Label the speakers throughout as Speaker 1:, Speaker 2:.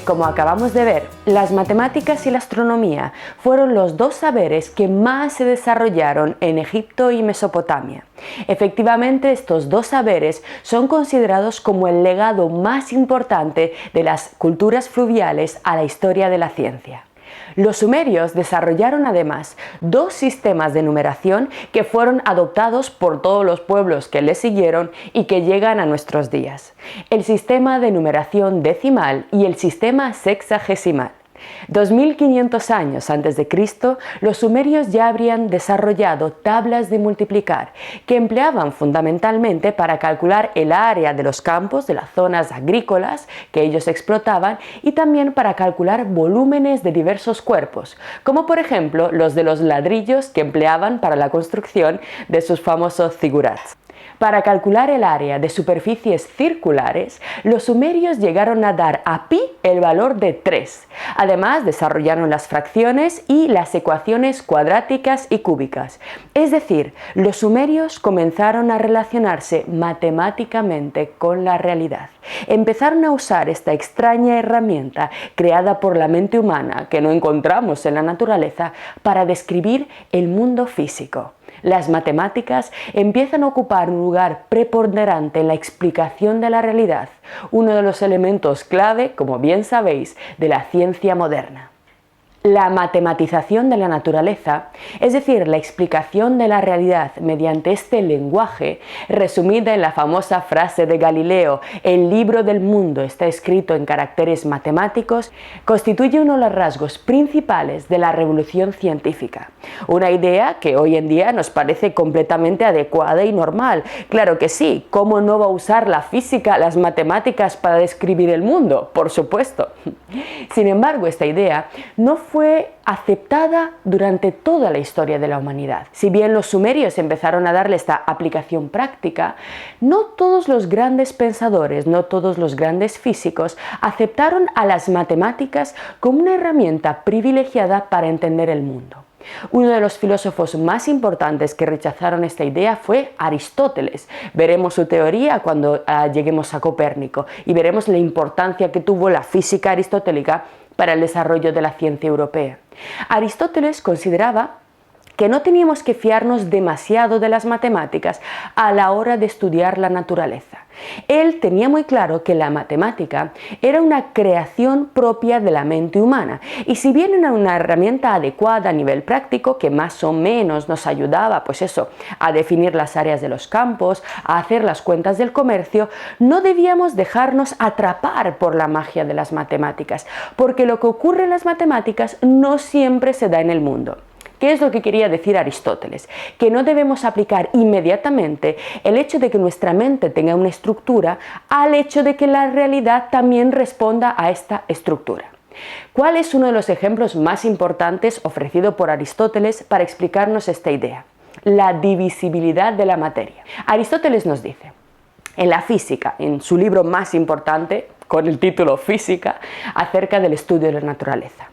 Speaker 1: Como acabamos de ver, las matemáticas y la astronomía fueron los dos saberes que más se desarrollaron en Egipto y Mesopotamia. Efectivamente, estos dos saberes son considerados como el legado más importante de las culturas fluviales a la historia de la ciencia. Los sumerios desarrollaron además dos sistemas de numeración que fueron adoptados por todos los pueblos que les siguieron y que llegan a nuestros días: el sistema de numeración decimal y el sistema sexagesimal. 2500 años antes de Cristo, los sumerios ya habrían desarrollado tablas de multiplicar que empleaban fundamentalmente para calcular el área de los campos, de las zonas agrícolas que ellos explotaban, y también para calcular volúmenes de diversos cuerpos, como por ejemplo los de los ladrillos que empleaban para la construcción de sus famosos zigurats. Para calcular el área de superficies circulares, los sumerios llegaron a dar a pi el valor de 3. Además, desarrollaron las fracciones y las ecuaciones cuadráticas y cúbicas. Es decir, los sumerios comenzaron a relacionarse matemáticamente con la realidad. Empezaron a usar esta extraña herramienta creada por la mente humana que no encontramos en la naturaleza para describir el mundo físico. Las matemáticas empiezan a ocupar un lugar preponderante en la explicación de la realidad, uno de los elementos clave, como bien sabéis, de la ciencia moderna. La matematización de la naturaleza, es decir, la explicación de la realidad mediante este lenguaje, resumida en la famosa frase de Galileo: "El libro del mundo está escrito en caracteres matemáticos", constituye uno de los rasgos principales de la revolución científica. Una idea que hoy en día nos parece completamente adecuada y normal. Claro que sí, ¿cómo no va a usar la física, las matemáticas para describir el mundo? Por supuesto. Sin embargo, esta idea no fue aceptada durante toda la historia de la humanidad. Si bien los sumerios empezaron a darle esta aplicación práctica, no todos los grandes pensadores, no todos los grandes físicos aceptaron a las matemáticas como una herramienta privilegiada para entender el mundo. Uno de los filósofos más importantes que rechazaron esta idea fue Aristóteles. Veremos su teoría cuando lleguemos a Copérnico y veremos la importancia que tuvo la física aristotélica para el desarrollo de la ciencia europea. Aristóteles consideraba que no teníamos que fiarnos demasiado de las matemáticas a la hora de estudiar la naturaleza. Él tenía muy claro que la matemática era una creación propia de la mente humana, y si bien era una herramienta adecuada a nivel práctico, que más o menos nos ayudaba a definir las áreas de los campos, a hacer las cuentas del comercio, no debíamos dejarnos atrapar por la magia de las matemáticas, porque lo que ocurre en las matemáticas no siempre se da en el mundo. ¿Qué es lo que quería decir Aristóteles? Que no debemos aplicar inmediatamente el hecho de que nuestra mente tenga una estructura al hecho de que la realidad también responda a esta estructura. ¿Cuál es uno de los ejemplos más importantes ofrecido por Aristóteles para explicarnos esta idea? La divisibilidad de la materia. Aristóteles nos dice, en la física, en su libro más importante, con el título Física, acerca del estudio de la naturaleza: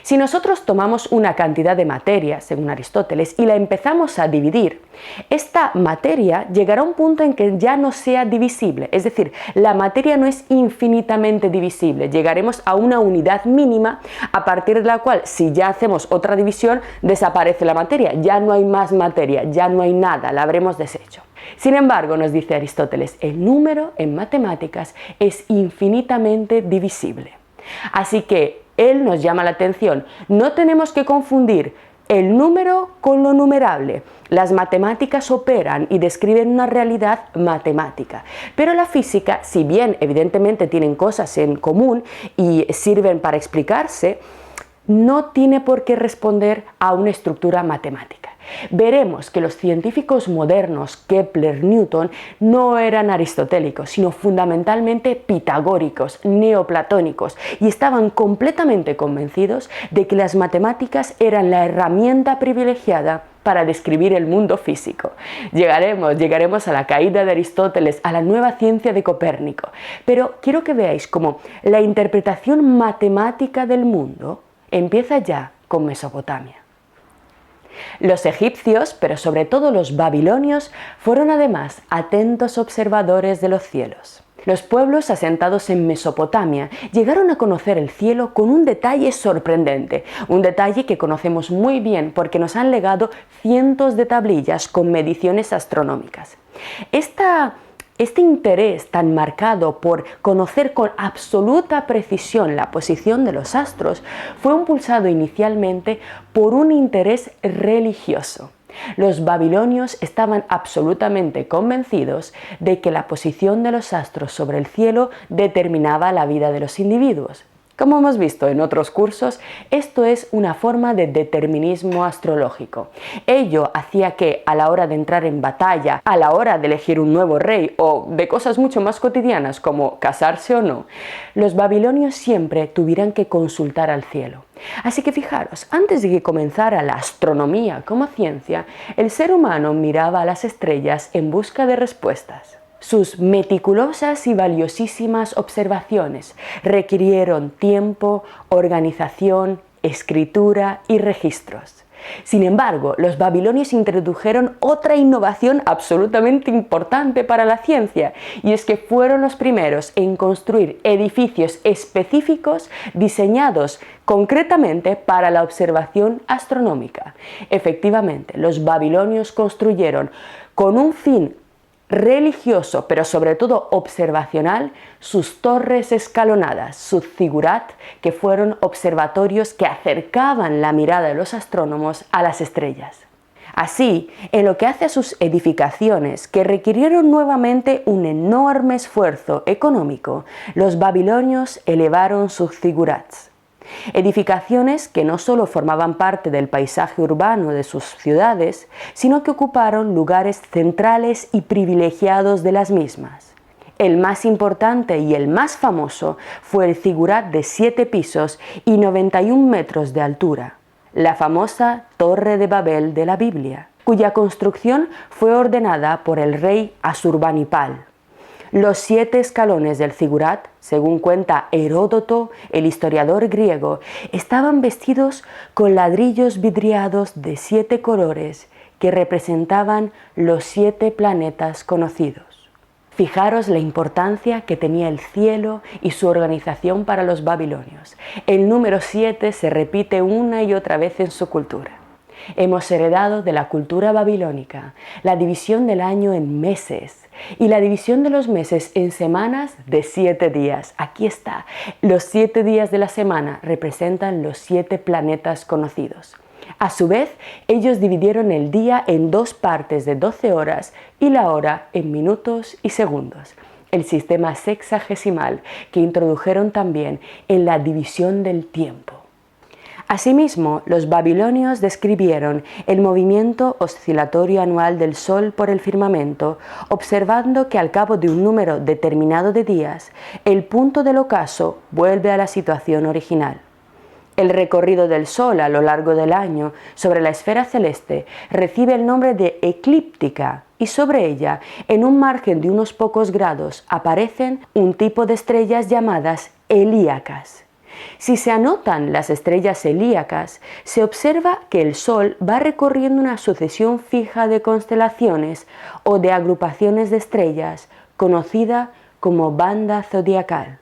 Speaker 1: si nosotros tomamos una cantidad de materia, según Aristóteles, y la empezamos a dividir, esta materia llegará a un punto en que ya no sea divisible, es decir, la materia no es infinitamente divisible, llegaremos a una unidad mínima a partir de la cual, si ya hacemos otra división, desaparece la materia, ya no hay más materia, ya no hay nada, la habremos deshecho. Sin embargo, nos dice Aristóteles, el número en matemáticas es infinitamente divisible. Así que él nos llama la atención, no tenemos que confundir el número con lo numerable. Las matemáticas operan y describen una realidad matemática, pero la física, si bien evidentemente tienen cosas en común y sirven para explicarse, no tiene por qué responder a una estructura matemática. Veremos que los científicos modernos, Kepler, Newton, no eran aristotélicos, sino fundamentalmente pitagóricos, neoplatónicos, y estaban completamente convencidos de que las matemáticas eran la herramienta privilegiada para describir el mundo físico. Llegaremos a la caída de Aristóteles, a la nueva ciencia de Copérnico, pero quiero que veáis cómo la interpretación matemática del mundo empieza ya con Mesopotamia. Los egipcios, pero sobre todo los babilonios, fueron además atentos observadores de los cielos. Los pueblos asentados en Mesopotamia llegaron a conocer el cielo con un detalle sorprendente, un detalle que conocemos muy bien porque nos han legado cientos de tablillas con mediciones astronómicas. Este interés tan marcado por conocer con absoluta precisión la posición de los astros fue impulsado inicialmente por un interés religioso. Los babilonios estaban absolutamente convencidos de que la posición de los astros sobre el cielo determinaba la vida de los individuos. Como hemos visto en otros cursos, esto es una forma de determinismo astrológico. Ello hacía que, a la hora de entrar en batalla, a la hora de elegir un nuevo rey o de cosas mucho más cotidianas como casarse o no, los babilonios siempre tuvieran que consultar al cielo. Así que fijaros, antes de que comenzara la astronomía como ciencia, el ser humano miraba a las estrellas en busca de respuestas. Sus meticulosas y valiosísimas observaciones requirieron tiempo, organización, escritura y registros. Sin embargo, los babilonios introdujeron otra innovación absolutamente importante para la ciencia, y es que fueron los primeros en construir edificios específicos diseñados concretamente para la observación astronómica. Efectivamente, los babilonios construyeron con un fin religioso, pero sobre todo observacional, sus torres escalonadas, sus zigurat, que fueron observatorios que acercaban la mirada de los astrónomos a las estrellas. Así, en lo que hace a sus edificaciones, que requirieron nuevamente un enorme esfuerzo económico, los babilonios elevaron sus zigurats. Edificaciones que no solo formaban parte del paisaje urbano de sus ciudades, sino que ocuparon lugares centrales y privilegiados de las mismas. El más importante y el más famoso fue el zigurat de 7 pisos y 91 metros de altura, la famosa Torre de Babel de la Biblia, cuya construcción fue ordenada por el rey Asurbanipal. Los 7 escalones del zigurat, según cuenta Heródoto, el historiador griego, estaban vestidos con ladrillos vidriados de 7 colores que representaban los 7 planetas conocidos. Fijaros la importancia que tenía el cielo y su organización para los babilonios. El número 7 se repite una y otra vez en su cultura. Hemos heredado de la cultura babilónica la división del año en meses y la división de los meses en semanas de 7 días. Aquí está. Los 7 días de la semana representan los 7 planetas conocidos. A su vez, ellos dividieron el día en 2 partes de 12 horas y la hora en minutos y segundos. El sistema sexagesimal que introdujeron también en la división del tiempo. Asimismo, los babilonios describieron el movimiento oscilatorio anual del Sol por el firmamento, observando que al cabo de un número determinado de días, el punto del ocaso vuelve a la situación original. El recorrido del Sol a lo largo del año sobre la esfera celeste recibe el nombre de eclíptica, y sobre ella, en un margen de unos pocos grados, aparecen un tipo de estrellas llamadas helíacas. Si se anotan las estrellas helíacas, se observa que el Sol va recorriendo una sucesión fija de constelaciones o de agrupaciones de estrellas, conocida como banda zodiacal.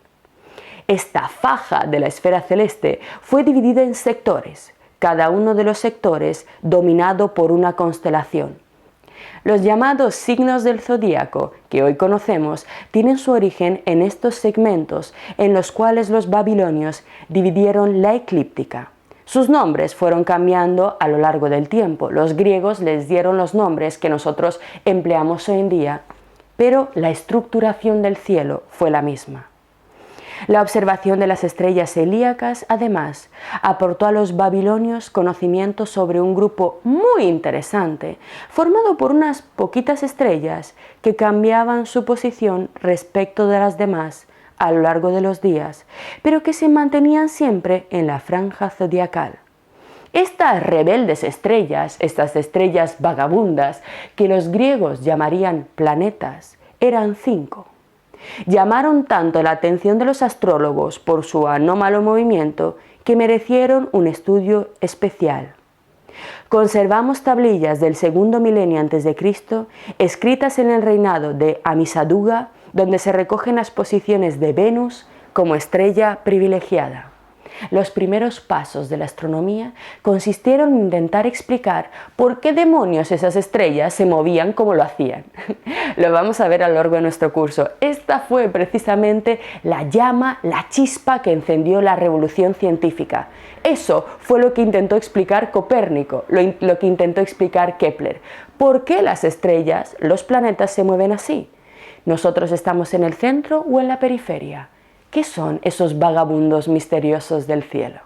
Speaker 1: Esta faja de la esfera celeste fue dividida en sectores, cada uno de los sectores dominado por una constelación. Los llamados signos del zodíaco, que hoy conocemos, tienen su origen en estos segmentos en los cuales los babilonios dividieron la eclíptica. Sus nombres fueron cambiando a lo largo del tiempo. Los griegos les dieron los nombres que nosotros empleamos hoy en día, pero la estructuración del cielo fue la misma. La observación de las estrellas helíacas, además, aportó a los babilonios conocimiento sobre un grupo muy interesante, formado por unas poquitas estrellas que cambiaban su posición respecto de las demás a lo largo de los días, pero que se mantenían siempre en la franja zodiacal. Estas rebeldes estrellas, estas estrellas vagabundas, que los griegos llamarían planetas, eran 5. Llamaron tanto la atención de los astrólogos por su anómalo movimiento que merecieron un estudio especial. Conservamos tablillas del segundo milenio a.C. escritas en el reinado de Amisaduga donde se recogen las posiciones de Venus como estrella privilegiada. Los primeros pasos de la astronomía consistieron en intentar explicar por qué demonios esas estrellas se movían como lo hacían. Lo vamos a ver a lo largo de nuestro curso. Esta fue precisamente la llama, la chispa que encendió la revolución científica. Eso fue lo que intentó explicar Copérnico, lo que intentó explicar Kepler. ¿Por qué las estrellas, los planetas se mueven así? ¿Nosotros estamos en el centro o en la periferia? ¿Qué son esos vagabundos misteriosos del cielo?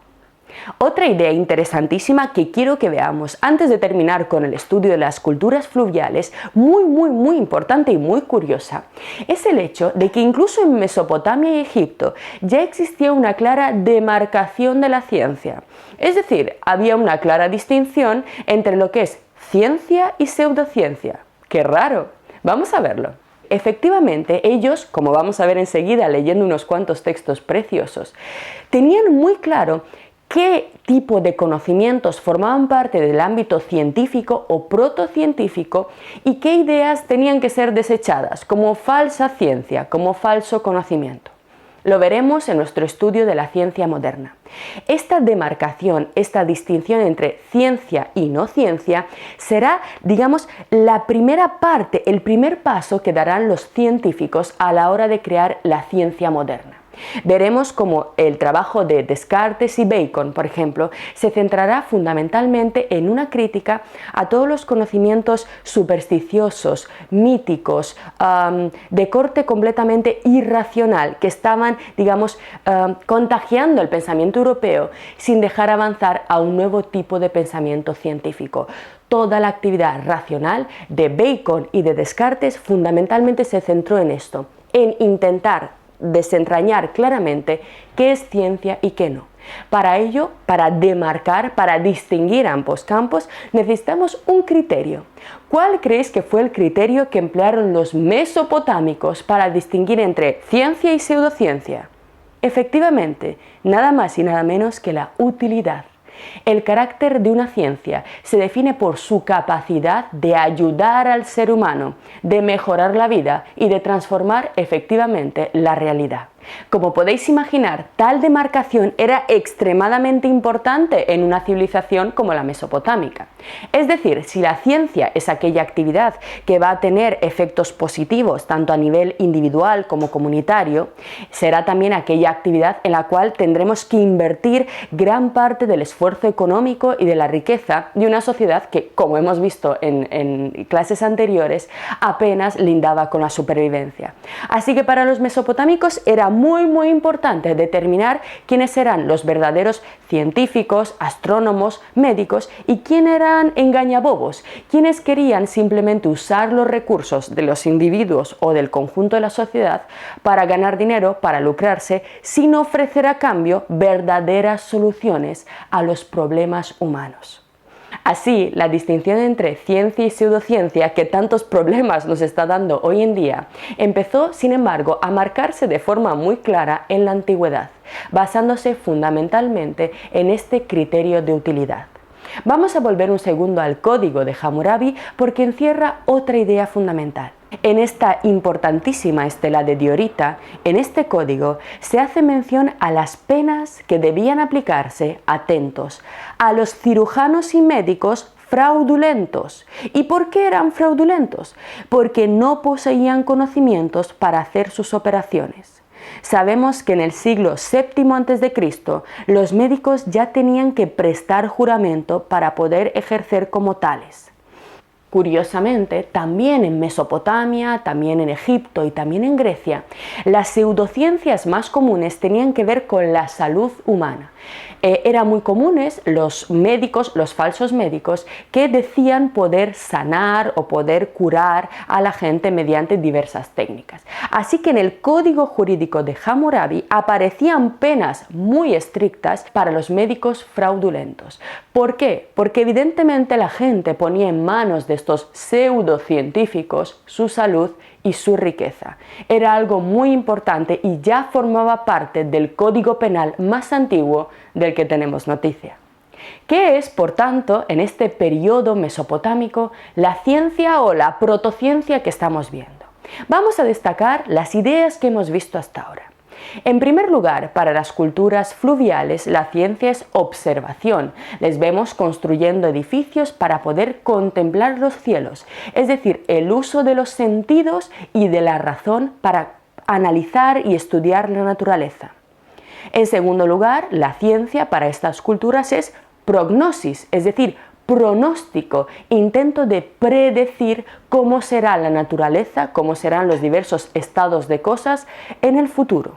Speaker 1: Otra idea interesantísima que quiero que veamos antes de terminar con el estudio de las culturas fluviales, muy importante y muy curiosa, es el hecho de que incluso en Mesopotamia y Egipto ya existía una clara demarcación de la ciencia. Es decir, había una clara distinción entre lo que es ciencia y pseudociencia. ¡Qué raro! Vamos a verlo. Efectivamente, ellos, como vamos a ver enseguida leyendo unos cuantos textos preciosos, tenían muy claro qué tipo de conocimientos formaban parte del ámbito científico o protocientífico y qué ideas tenían que ser desechadas como falsa ciencia, como falso conocimiento. Lo veremos en nuestro estudio de la ciencia moderna. Esta demarcación, esta distinción entre ciencia y no ciencia será, digamos, la primera parte, el primer paso que darán los científicos a la hora de crear la ciencia moderna. Veremos cómo el trabajo de Descartes y Bacon, por ejemplo, se centrará fundamentalmente en una crítica a todos los conocimientos supersticiosos, míticos, de corte completamente irracional, que estaban, digamos, contagiando el pensamiento europeo sin dejar avanzar a un nuevo tipo de pensamiento científico. Toda la actividad racional de Bacon y de Descartes fundamentalmente se centró en esto, en intentar desentrañar claramente qué es ciencia y qué no. Para ello, para demarcar, para distinguir ambos campos, necesitamos un criterio. ¿Cuál creéis que fue el criterio que emplearon los mesopotámicos para distinguir entre ciencia y pseudociencia? Efectivamente, nada más y nada menos que la utilidad. El carácter de una ciencia se define por su capacidad de ayudar al ser humano, de mejorar la vida y de transformar efectivamente la realidad. Como podéis imaginar, tal demarcación era extremadamente importante en una civilización como la mesopotámica. Es decir, si la ciencia es aquella actividad que va a tener efectos positivos tanto a nivel individual como comunitario, será también aquella actividad en la cual tendremos que invertir gran parte del esfuerzo económico y de la riqueza de una sociedad que, como hemos visto en clases anteriores, apenas lindaba con la supervivencia. Así que para los mesopotámicos era muy importante determinar quiénes eran los verdaderos científicos, astrónomos, médicos y quién eran engañabobos, quienes querían simplemente usar los recursos de los individuos o del conjunto de la sociedad para ganar dinero, para lucrarse, sin ofrecer a cambio verdaderas soluciones a los problemas humanos. Así, la distinción entre ciencia y pseudociencia, que tantos problemas nos está dando hoy en día, empezó, sin embargo, a marcarse de forma muy clara en la antigüedad, basándose fundamentalmente en este criterio de utilidad. Vamos a volver un segundo al código de Hammurabi porque encierra otra idea fundamental. En esta importantísima estela de diorita, en este código se hace mención a las penas que debían aplicarse, atentos, a los cirujanos y médicos fraudulentos. ¿Y por qué eran fraudulentos? Porque no poseían conocimientos para hacer sus operaciones. Sabemos que en el siglo VII a.C. los médicos ya tenían que prestar juramento para poder ejercer como tales. Curiosamente, también en Mesopotamia, también en Egipto y también en Grecia, las pseudociencias más comunes tenían que ver con la salud humana. Eran muy comunes los médicos, los falsos médicos, que decían poder sanar o poder curar a la gente mediante diversas técnicas. Así que en el código jurídico de Hammurabi aparecían penas muy estrictas para los médicos fraudulentos. ¿Por qué? Porque evidentemente la gente ponía en manos de estos pseudocientíficos su salud y su riqueza. Era algo muy importante y ya formaba parte del código penal más antiguo del que tenemos noticia. ¿Qué es, por tanto, en este periodo mesopotámico, la ciencia o la protociencia que estamos viendo? Vamos a destacar las ideas que hemos visto hasta ahora. En primer lugar, para las culturas fluviales, la ciencia es observación. Les vemos construyendo edificios para poder contemplar los cielos, es decir, el uso de los sentidos y de la razón para analizar y estudiar la naturaleza. En segundo lugar, la ciencia para estas culturas es prognosis, es decir, pronóstico, intento de predecir cómo será la naturaleza, cómo serán los diversos estados de cosas en el futuro.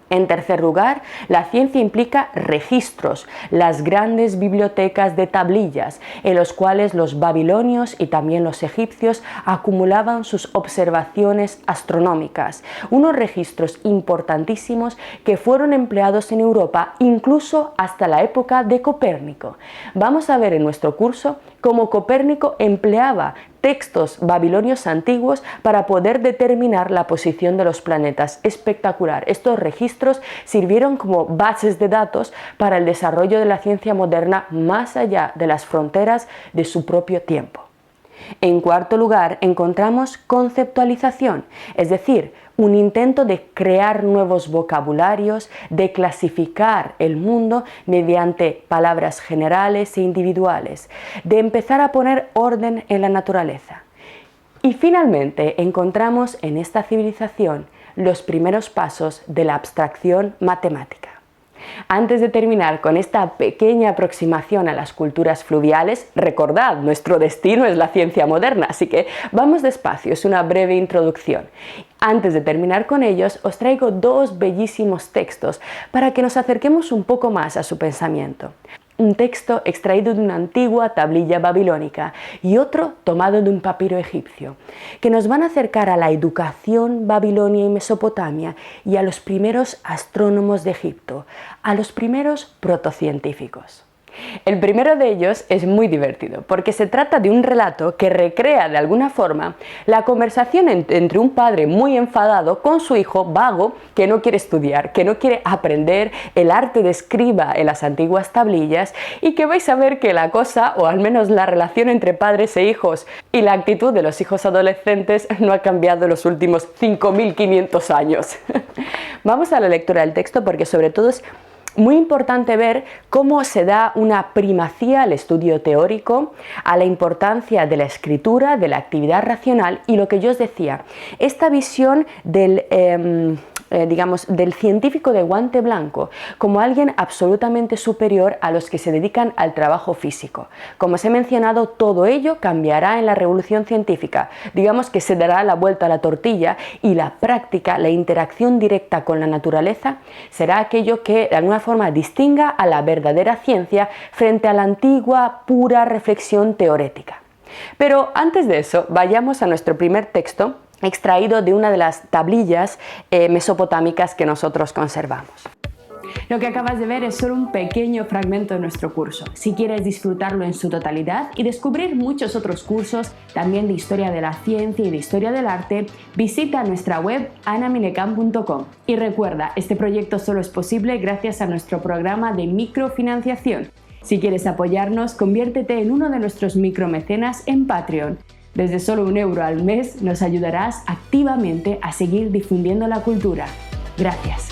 Speaker 1: En tercer lugar, la ciencia implica registros, las grandes bibliotecas de tablillas, en los cuales los babilonios y también los egipcios acumulaban sus observaciones astronómicas, unos registros importantísimos que fueron empleados en Europa incluso hasta la época de Copérnico. Vamos a ver en nuestro curso cómo Copérnico empleaba textos babilonios antiguos para poder determinar la posición de los planetas. Espectacular. Estos registros sirvieron como bases de datos para el desarrollo de la ciencia moderna más allá de las fronteras de su propio tiempo. En cuarto lugar, encontramos conceptualización, es decir, un intento de crear nuevos vocabularios, de clasificar el mundo mediante palabras generales e individuales, de empezar a poner orden en la naturaleza. Y finalmente encontramos en esta civilización los primeros pasos de la abstracción matemática. Antes de terminar con esta pequeña aproximación a las culturas fluviales, recordad, nuestro destino es la ciencia moderna, así que vamos despacio, es una breve introducción. Antes de terminar con ellos, os traigo dos bellísimos textos para que nos acerquemos un poco más a su pensamiento. Un texto extraído de una antigua tablilla babilónica y otro tomado de un papiro egipcio, que nos van a acercar a la educación babilonia y Mesopotamia y a los primeros astrónomos de Egipto, a los primeros protocientíficos. El primero de ellos es muy divertido porque se trata de un relato que recrea de alguna forma la conversación entre un padre muy enfadado con su hijo vago que no quiere estudiar, que no quiere aprender el arte de escriba en las antiguas tablillas y que vais a ver que la cosa, o al menos la relación entre padres e hijos y la actitud de los hijos adolescentes no ha cambiado en los últimos 5500 años. Vamos a la lectura del texto porque sobre todo es muy importante ver cómo se da una primacía al estudio teórico, a la importancia de la escritura, de la actividad racional y lo que yo os decía, esta visión del científico de guante blanco como alguien absolutamente superior a los que se dedican al trabajo físico. Como os he mencionado, todo ello cambiará en la revolución científica. Digamos que se dará la vuelta a la tortilla y la práctica, la interacción directa con la naturaleza será aquello que de alguna forma distinga a la verdadera ciencia frente a la antigua pura reflexión teórica. Pero antes de eso, vayamos a nuestro primer texto extraído de una de las tablillas mesopotámicas que nosotros conservamos. Lo que acabas de ver es solo un pequeño fragmento de nuestro curso. Si quieres disfrutarlo en su totalidad y descubrir muchos otros cursos, también de historia de la ciencia y de historia del arte, visita nuestra web anaminecan.com. Y recuerda, este proyecto solo es posible gracias a nuestro programa de microfinanciación. Si quieres apoyarnos, conviértete en uno de nuestros micromecenas en Patreon. Desde solo €1 al mes nos ayudarás activamente a seguir difundiendo la cultura. Gracias.